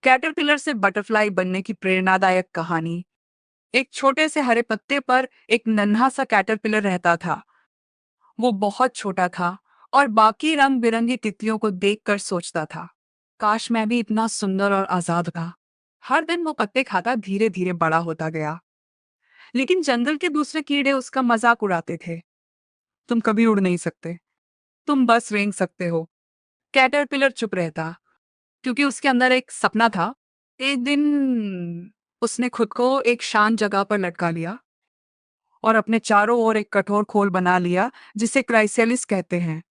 Caterpillar से butterfly बनने की प्रेरणादायक कहानी। एक छोटे से हरे पत्ते पर एक नन्हा सा कैटरपिलर रहता था। वो बहुत छोटा था और बाकी रंग बिरंगी तितलियों को देखकर सोचता था, काश मैं भी इतना सुंदर और आजाद था। हर दिन वो पत्ते खाता धीरे धीरे बड़ा होता गया, लेकिन जंगल के दूसरे कीड़े उसका मजाक उड़ाते थे। तुम कभी उड़ नहीं सकते, तुम बस रेंग सकते हो। कैटरपिलर चुप रहता, क्योंकि उसके अंदर एक सपना था। एक दिन उसने खुद को एक शांत जगह पर लटका लिया और अपने चारों ओर एक कठोर खोल बना लिया, जिसे क्राइसेलिस कहते हैं।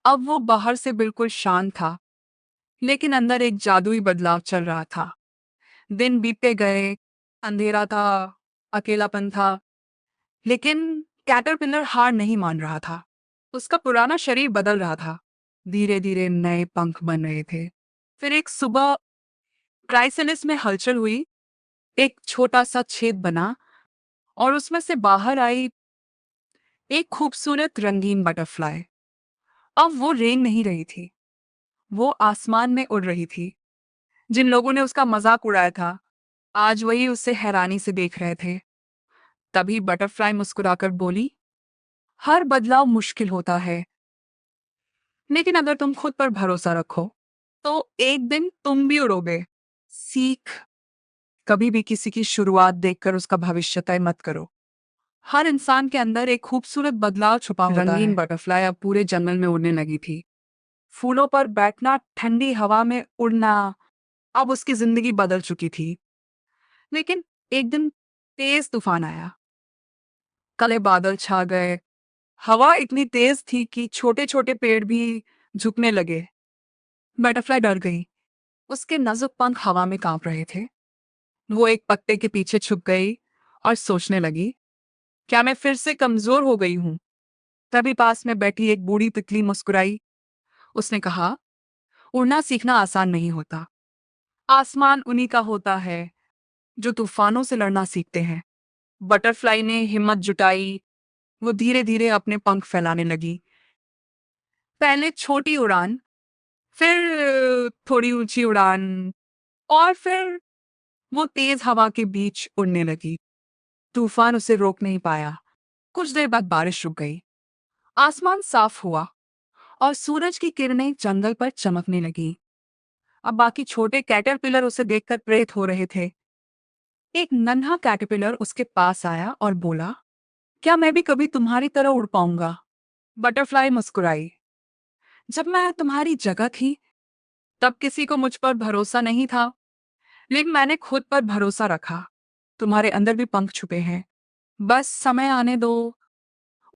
अब वो बाहर से बिल्कुल शांत था, लेकिन अंदर एक जादुई बदलाव चल रहा था। दिन बीतते गए, अंधेरा था, अकेलापन था, लेकिन कैटरपिलर हार नहीं मान रहा था। उसका पुराना शरीर बदल रहा था, धीरे धीरे नए पंख बन रहे थे। फिर एक सुबह क्राइसेलिस में हलचल हुई, एक छोटा सा छेद बना और उसमें से बाहर आई एक खूबसूरत रंगीन बटरफ्लाई। अब वो रेंग नहीं रही थी, वो आसमान में उड़ रही थी। जिन लोगों ने उसका मजाक उड़ाया था, आज वही उसे हैरानी से देख रहे थे। तभी बटरफ्लाई मुस्कुराकर बोली, हर बदलाव मुश्किल होता है, लेकिन अगर तुम खुद पर भरोसा रखो तो एक दिन तुम भी उड़ोगे। सीख, कभी भी किसी की शुरुआत देखकर उसका भविष्य तय मत करो। हर इंसान के अंदर एक खूबसूरत बदलाव छुपा होता है। रंगीन बटरफ्लाई अब पूरे जंगल में उड़ने लगी थी। फूलों पर बैठना, ठंडी हवा में उड़ना, अब उसकी जिंदगी बदल चुकी थी। लेकिन एक दिन तेज तूफान आया, काले बादल छा गए, हवा इतनी तेज थी कि छोटे छोटे पेड़ भी झुकने लगे। बटरफ्लाई डर गई, उसके नाजुक पंख हवा में कांप रहे थे। वो एक पत्ते के पीछे छुप गई और सोचने लगी, क्या मैं फिर से कमजोर हो गई हूँ? तभी पास में बैठी एक बूढ़ी तितली मुस्कुराई। उसने कहा, उड़ना सीखना आसान नहीं होता। आसमान उन्हीं का होता है जो तूफानों से लड़ना सीखते हैं। बटरफ्लाई ने हिम्मत जुटाई, वो धीरे धीरे अपने पंख फैलाने लगी। पहले छोटी उड़ान, फिर थोड़ी ऊंची उड़ान, और फिर वो तेज हवा के बीच उड़ने लगी। तूफान उसे रोक नहीं पाया। कुछ देर बाद बारिश रुक गई, आसमान साफ हुआ और सूरज की किरणें जंगल पर चमकने लगी। अब बाकी छोटे कैटरपिलर उसे देखकर प्रेरित हो रहे थे। एक नन्हा कैटरपिलर उसके पास आया और बोला, क्या मैं भी कभी तुम्हारी तरह उड़ पाऊंगा? बटरफ्लाई मुस्कुराई, जब मैं तुम्हारी जगह थी तब किसी को मुझ पर भरोसा नहीं था, लेकिन मैंने खुद पर भरोसा रखा। तुम्हारे अंदर भी पंख छुपे हैं, बस समय आने दो।